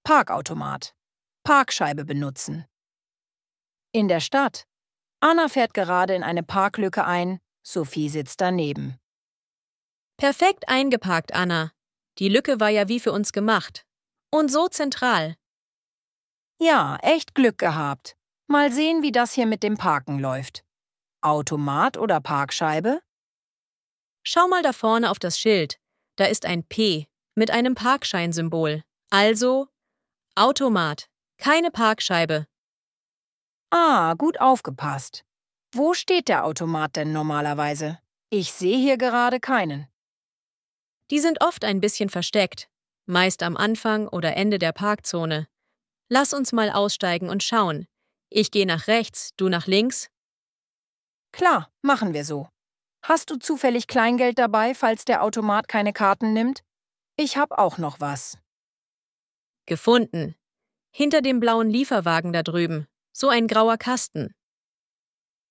Parkautomat. Parkscheibe benutzen. In der Stadt. Anna fährt gerade in eine Parklücke ein, Sophie sitzt daneben. Perfekt eingeparkt, Anna. Die Lücke war ja wie für uns gemacht. Und so zentral. Ja, echt Glück gehabt. Mal sehen, wie das hier mit dem Parken läuft. Automat oder Parkscheibe? Schau mal da vorne auf das Schild. Da ist ein P mit einem Parkscheinsymbol. Also Automat, keine Parkscheibe. Ah, gut aufgepasst. Wo steht der Automat denn normalerweise? Ich sehe hier gerade keinen. Die sind oft ein bisschen versteckt, meist am Anfang oder Ende der Parkzone. Lass uns mal aussteigen und schauen. Ich gehe nach rechts, du nach links. Klar, machen wir so. Hast du zufällig Kleingeld dabei, falls der Automat keine Karten nimmt? Ich hab auch noch was. Gefunden. Hinter dem blauen Lieferwagen da drüben. So ein grauer Kasten.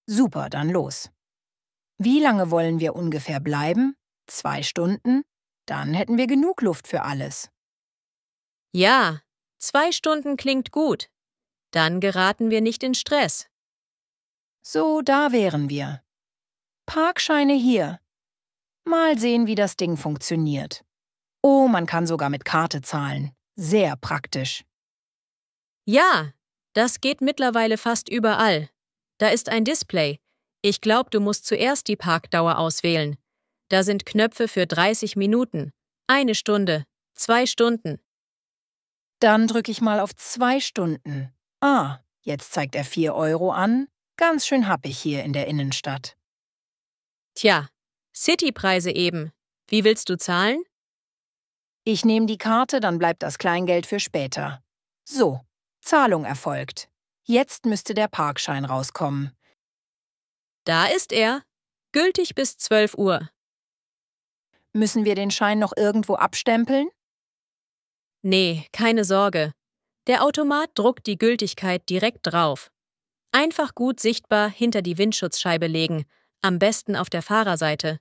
Super, dann los. Wie lange wollen wir ungefähr bleiben? 2 Stunden? Dann hätten wir genug Luft für alles. Ja, 2 Stunden klingt gut. Dann geraten wir nicht in Stress. So, da wären wir. Parkscheine hier. Mal sehen, wie das Ding funktioniert. Oh, man kann sogar mit Karte zahlen. Sehr praktisch. Ja, das geht mittlerweile fast überall. Da ist ein Display. Ich glaube, du musst zuerst die Parkdauer auswählen. Da sind Knöpfe für 30 Minuten, 1 Stunde, 2 Stunden. Dann drücke ich mal auf 2 Stunden. Ah, jetzt zeigt er 4 Euro an. Ganz schön happig hier in der Innenstadt. Tja, Citypreise eben. Wie willst du zahlen? Ich nehme die Karte, dann bleibt das Kleingeld für später. So, Zahlung erfolgt. Jetzt müsste der Parkschein rauskommen. Da ist er. Gültig bis 12 Uhr. Müssen wir den Schein noch irgendwo abstempeln? Nee, keine Sorge. Der Automat druckt die Gültigkeit direkt drauf. Einfach gut sichtbar hinter die Windschutzscheibe legen, am besten auf der Fahrerseite.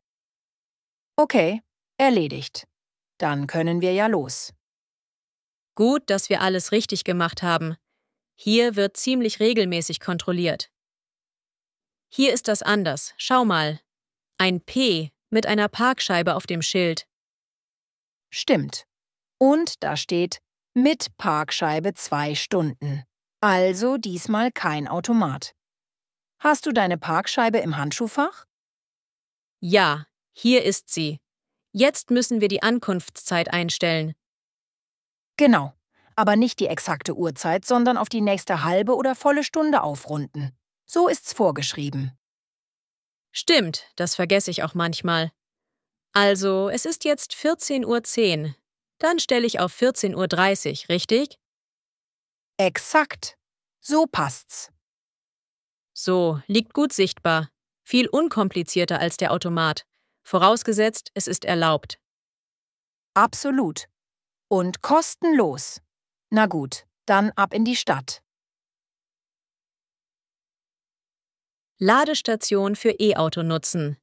Okay, erledigt. Dann können wir ja los. Gut, dass wir alles richtig gemacht haben. Hier wird ziemlich regelmäßig kontrolliert. Hier ist das anders. Schau mal. Ein P mit einer Parkscheibe auf dem Schild. Stimmt. Und da steht mit Parkscheibe 2 Stunden. Also diesmal kein Automat. Hast du deine Parkscheibe im Handschuhfach? Ja, hier ist sie. Jetzt müssen wir die Ankunftszeit einstellen. Genau. Aber nicht die exakte Uhrzeit, sondern auf die nächste halbe oder volle Stunde aufrunden. So ist's vorgeschrieben. Stimmt, das vergesse ich auch manchmal. Also, es ist jetzt 14:10 Uhr. Dann stelle ich auf 14:30 Uhr, richtig? Exakt. So passt's. So, liegt gut sichtbar. Viel unkomplizierter als der Automat. Vorausgesetzt, es ist erlaubt. Absolut. Und kostenlos. Na gut, dann ab in die Stadt. Ladestation für E-Auto nutzen.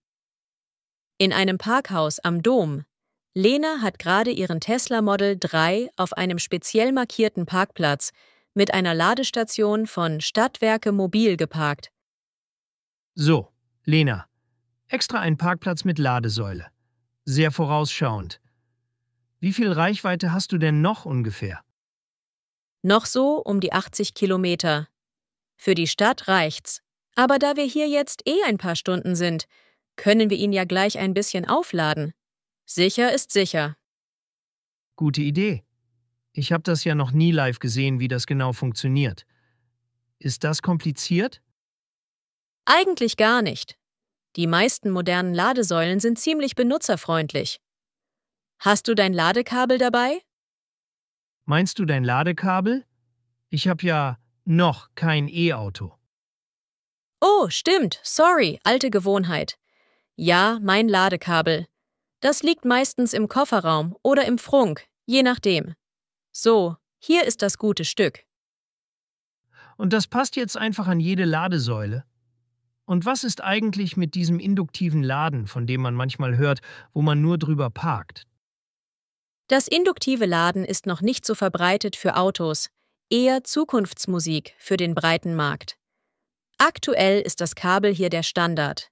In einem Parkhaus am Dom. Lena hat gerade ihren Tesla Model 3 auf einem speziell markierten Parkplatz mit einer Ladestation von Stadtwerke Mobil geparkt. So, Lena. Extra ein Parkplatz mit Ladesäule. Sehr vorausschauend. Wie viel Reichweite hast du denn noch ungefähr? Noch so um die 80 Kilometer. Für die Stadt reicht's. Aber da wir hier jetzt ein paar Stunden sind, können wir ihn ja gleich ein bisschen aufladen. Sicher ist sicher. Gute Idee. Ich habe das ja noch nie live gesehen, wie das genau funktioniert. Ist das kompliziert? Eigentlich gar nicht. Die meisten modernen Ladesäulen sind ziemlich benutzerfreundlich. Hast du dein Ladekabel dabei? Meinst du dein Ladekabel? Ich habe ja noch kein E-Auto. Oh, stimmt. Sorry, alte Gewohnheit. Ja, mein Ladekabel. Das liegt meistens im Kofferraum oder im Frunk, je nachdem. So, hier ist das gute Stück. Und das passt jetzt einfach an jede Ladesäule? Und was ist eigentlich mit diesem induktiven Laden, von dem man manchmal hört, wo man nur drüber parkt? Das induktive Laden ist noch nicht so verbreitet für Autos, eher Zukunftsmusik für den breiten Markt. Aktuell ist das Kabel hier der Standard.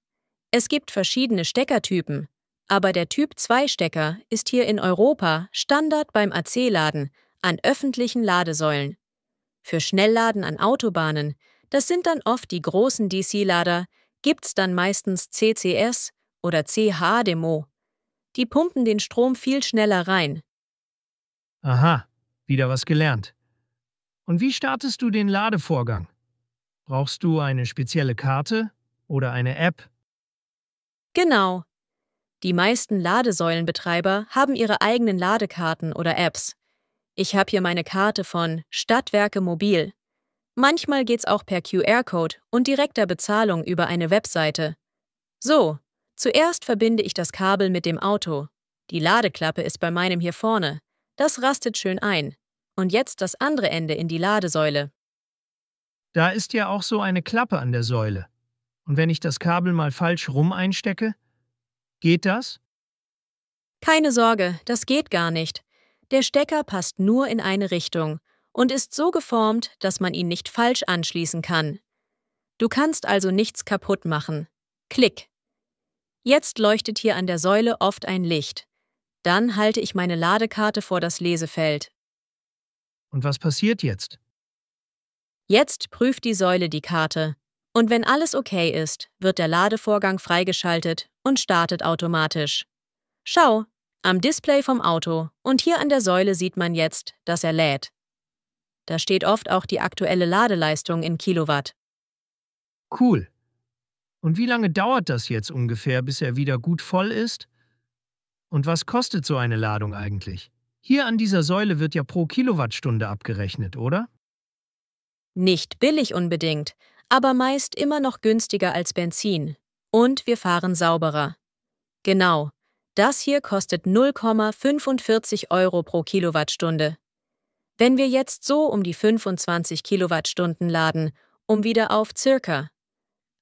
Es gibt verschiedene Steckertypen, aber der Typ-2-Stecker ist hier in Europa Standard beim AC-Laden an öffentlichen Ladesäulen. Für Schnellladen an Autobahnen, das sind dann oft die großen DC-Lader, gibt's dann meistens CCS oder CHDMO. Die pumpen den Strom viel schneller rein. Aha, wieder was gelernt. Und wie startest du den Ladevorgang? Brauchst du eine spezielle Karte oder eine App? Genau. Die meisten Ladesäulenbetreiber haben ihre eigenen Ladekarten oder Apps. Ich habe hier meine Karte von Stadtwerke Mobil. Manchmal geht's auch per QR-Code und direkter Bezahlung über eine Webseite. So, zuerst verbinde ich das Kabel mit dem Auto. Die Ladeklappe ist bei meinem hier vorne. Das rastet schön ein. Und jetzt das andere Ende in die Ladesäule. Da ist ja auch so eine Klappe an der Säule. Und wenn ich das Kabel mal falsch rum einstecke, geht das? Keine Sorge, das geht gar nicht. Der Stecker passt nur in eine Richtung und ist so geformt, dass man ihn nicht falsch anschließen kann. Du kannst also nichts kaputt machen. Klick. Jetzt leuchtet hier an der Säule oft ein Licht. Dann halte ich meine Ladekarte vor das Lesefeld. Und was passiert jetzt? Jetzt prüft die Säule die Karte. Und wenn alles okay ist, wird der Ladevorgang freigeschaltet und startet automatisch. Schau, am Display vom Auto und hier an der Säule sieht man jetzt, dass er lädt. Da steht oft auch die aktuelle Ladeleistung in Kilowatt. Cool. Und wie lange dauert das jetzt ungefähr, bis er wieder gut voll ist? Und was kostet so eine Ladung eigentlich? Hier an dieser Säule wird ja pro Kilowattstunde abgerechnet, oder? Nicht billig unbedingt, aber meist immer noch günstiger als Benzin. Und wir fahren sauberer. Genau, das hier kostet 0,45 Euro pro Kilowattstunde. Wenn wir jetzt so um die 25 Kilowattstunden laden, um wieder auf circa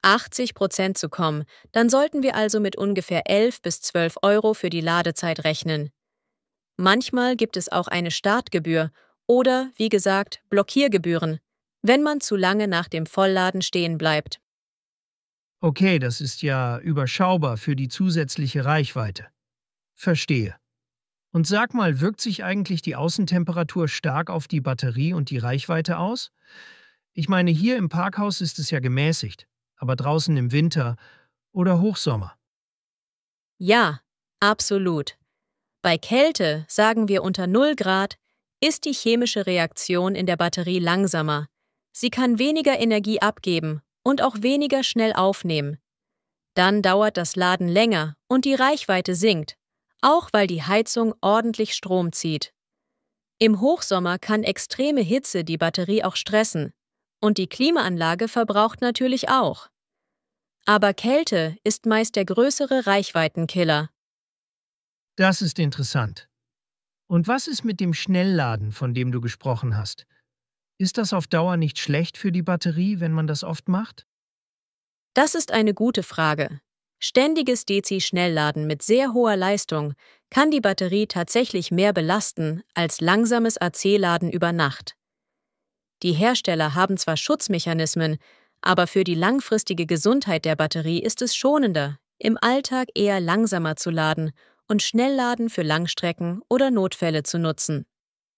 80% zu kommen, dann sollten wir also mit ungefähr 11 bis 12 Euro für die Ladezeit rechnen. Manchmal gibt es auch eine Startgebühr oder, wie gesagt, Blockiergebühren, wenn man zu lange nach dem Vollladen stehen bleibt. Okay, das ist ja überschaubar für die zusätzliche Reichweite. Verstehe. Und sag mal, wirkt sich eigentlich die Außentemperatur stark auf die Batterie und die Reichweite aus? Ich meine, hier im Parkhaus ist es ja gemäßigt, aber draußen im Winter oder Hochsommer. Ja, absolut. Bei Kälte, sagen wir unter 0 Grad, ist die chemische Reaktion in der Batterie langsamer. Sie kann weniger Energie abgeben und auch weniger schnell aufnehmen. Dann dauert das Laden länger und die Reichweite sinkt, auch weil die Heizung ordentlich Strom zieht. Im Hochsommer kann extreme Hitze die Batterie auch stressen und die Klimaanlage verbraucht natürlich auch. Aber Kälte ist meist der größere Reichweitenkiller. Das ist interessant. Und was ist mit dem Schnellladen, von dem du gesprochen hast? Ist das auf Dauer nicht schlecht für die Batterie, wenn man das oft macht? Das ist eine gute Frage. Ständiges DC-Schnellladen mit sehr hoher Leistung kann die Batterie tatsächlich mehr belasten als langsames AC-Laden über Nacht. Die Hersteller haben zwar Schutzmechanismen, aber für die langfristige Gesundheit der Batterie ist es schonender, im Alltag eher langsamer zu laden und Schnellladen für Langstrecken oder Notfälle zu nutzen.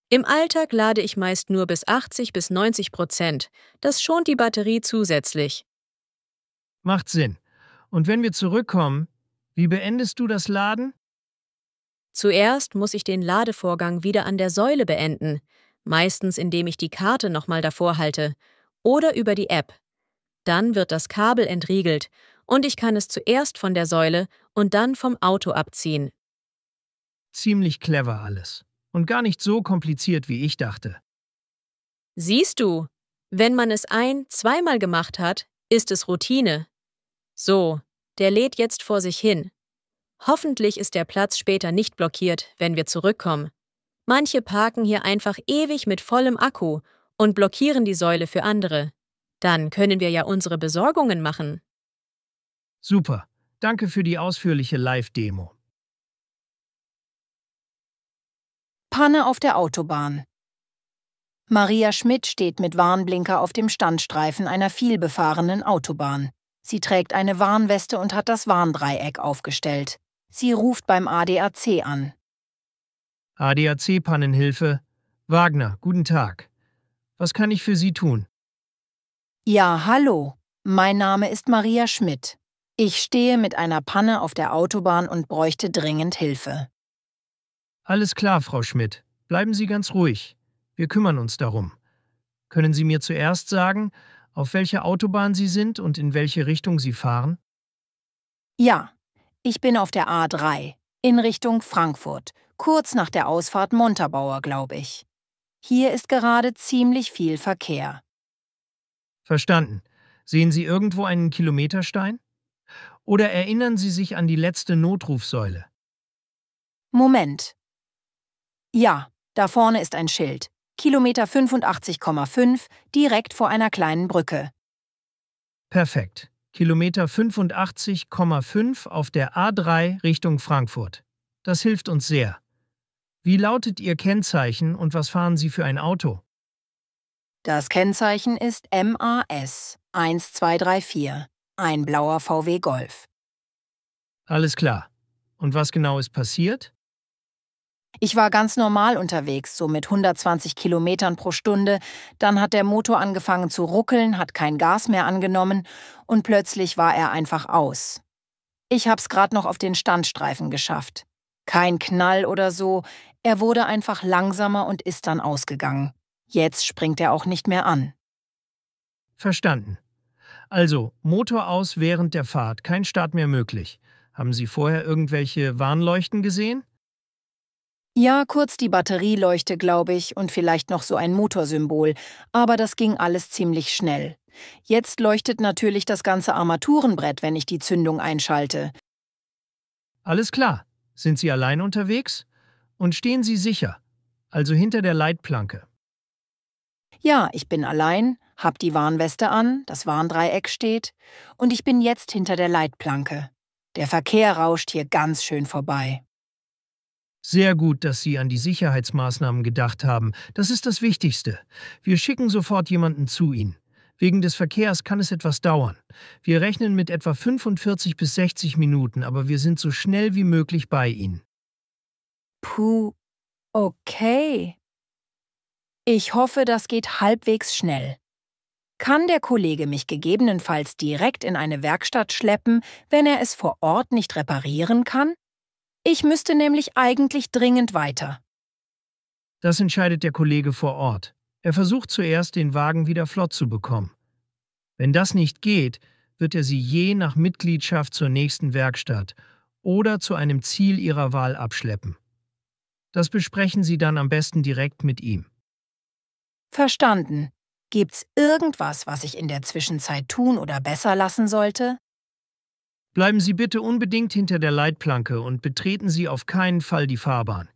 Im Alltag lade ich meist nur bis 80 bis 90%. Das schont die Batterie zusätzlich. Macht Sinn. Und wenn wir zurückkommen, wie beendest du das Laden? Zuerst muss ich den Ladevorgang wieder an der Säule beenden, meistens indem ich die Karte nochmal davor halte oder über die App. Dann wird das Kabel entriegelt und ich kann es zuerst von der Säule und dann vom Auto abziehen. Ziemlich clever alles. Und gar nicht so kompliziert, wie ich dachte. Siehst du, wenn man es zweimal gemacht hat, ist es Routine. So, der lädt jetzt vor sich hin. Hoffentlich ist der Platz später nicht blockiert, wenn wir zurückkommen. Manche parken hier einfach ewig mit vollem Akku und blockieren die Säule für andere. Dann können wir ja unsere Besorgungen machen. Super. Danke für die ausführliche Live-Demo. Panne auf der Autobahn. Maria Schmidt steht mit Warnblinker auf dem Standstreifen einer vielbefahrenen Autobahn. Sie trägt eine Warnweste und hat das Warndreieck aufgestellt. Sie ruft beim ADAC an. ADAC-Pannenhilfe. Wagner, guten Tag. Was kann ich für Sie tun? Ja, hallo. Mein Name ist Maria Schmidt. Ich stehe mit einer Panne auf der Autobahn und bräuchte dringend Hilfe. Alles klar, Frau Schmidt. Bleiben Sie ganz ruhig. Wir kümmern uns darum. Können Sie mir zuerst sagen, auf welcher Autobahn Sie sind und in welche Richtung Sie fahren? Ja, ich bin auf der A3, in Richtung Frankfurt, kurz nach der Ausfahrt Montabaur, glaube ich. Hier ist gerade ziemlich viel Verkehr. Verstanden. Sehen Sie irgendwo einen Kilometerstein? Oder erinnern Sie sich an die letzte Notrufsäule? Moment. Ja, da vorne ist ein Schild. Kilometer 85,5, direkt vor einer kleinen Brücke. Perfekt. Kilometer 85,5 auf der A3 Richtung Frankfurt. Das hilft uns sehr. Wie lautet Ihr Kennzeichen und was fahren Sie für ein Auto? Das Kennzeichen ist MAS 1234, ein blauer VW Golf. Alles klar. Und was genau ist passiert? Ich war ganz normal unterwegs, so mit 120 Kilometern pro Stunde. Dann hat der Motor angefangen zu ruckeln, hat kein Gas mehr angenommen und plötzlich war er einfach aus. Ich hab's gerade noch auf den Standstreifen geschafft. Kein Knall oder so, er wurde einfach langsamer und ist dann ausgegangen. Jetzt springt er auch nicht mehr an. Verstanden. Also, Motor aus während der Fahrt, kein Start mehr möglich. Haben Sie vorher irgendwelche Warnleuchten gesehen? Ja, kurz die Batterieleuchte, glaube ich, und vielleicht noch so ein Motorsymbol, aber das ging alles ziemlich schnell. Jetzt leuchtet natürlich das ganze Armaturenbrett, wenn ich die Zündung einschalte. Alles klar. Sind Sie allein unterwegs? Und stehen Sie sicher, also hinter der Leitplanke. Ja, ich bin allein, hab die Warnweste an, das Warndreieck steht, und ich bin jetzt hinter der Leitplanke. Der Verkehr rauscht hier ganz schön vorbei. Sehr gut, dass Sie an die Sicherheitsmaßnahmen gedacht haben. Das ist das Wichtigste. Wir schicken sofort jemanden zu Ihnen. Wegen des Verkehrs kann es etwas dauern. Wir rechnen mit etwa 45 bis 60 Minuten, aber wir sind so schnell wie möglich bei Ihnen. Puh, okay. Ich hoffe, das geht halbwegs schnell. Kann der Kollege mich gegebenenfalls direkt in eine Werkstatt schleppen, wenn er es vor Ort nicht reparieren kann? Ich müsste nämlich eigentlich dringend weiter. Das entscheidet der Kollege vor Ort. Er versucht zuerst, den Wagen wieder flott zu bekommen. Wenn das nicht geht, wird er Sie je nach Mitgliedschaft zur nächsten Werkstatt oder zu einem Ziel Ihrer Wahl abschleppen. Das besprechen Sie dann am besten direkt mit ihm. Verstanden. Gibt's irgendwas, was ich in der Zwischenzeit tun oder besser lassen sollte? Bleiben Sie bitte unbedingt hinter der Leitplanke und betreten Sie auf keinen Fall die Fahrbahn.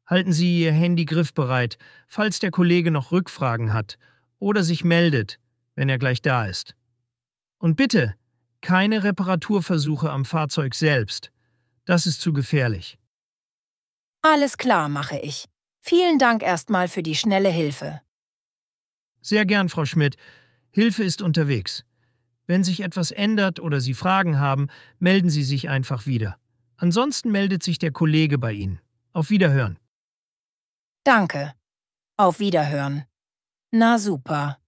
Halten Sie Ihr Handy griffbereit, falls der Kollege noch Rückfragen hat oder sich meldet, wenn er gleich da ist. Und bitte, keine Reparaturversuche am Fahrzeug selbst. Das ist zu gefährlich. Alles klar, mache ich. Vielen Dank erstmal für die schnelle Hilfe. Sehr gern, Frau Schmidt. Hilfe ist unterwegs. Wenn sich etwas ändert oder Sie Fragen haben, melden Sie sich einfach wieder. Ansonsten meldet sich der Kollege bei Ihnen. Auf Wiederhören. Danke. Auf Wiederhören. Na super.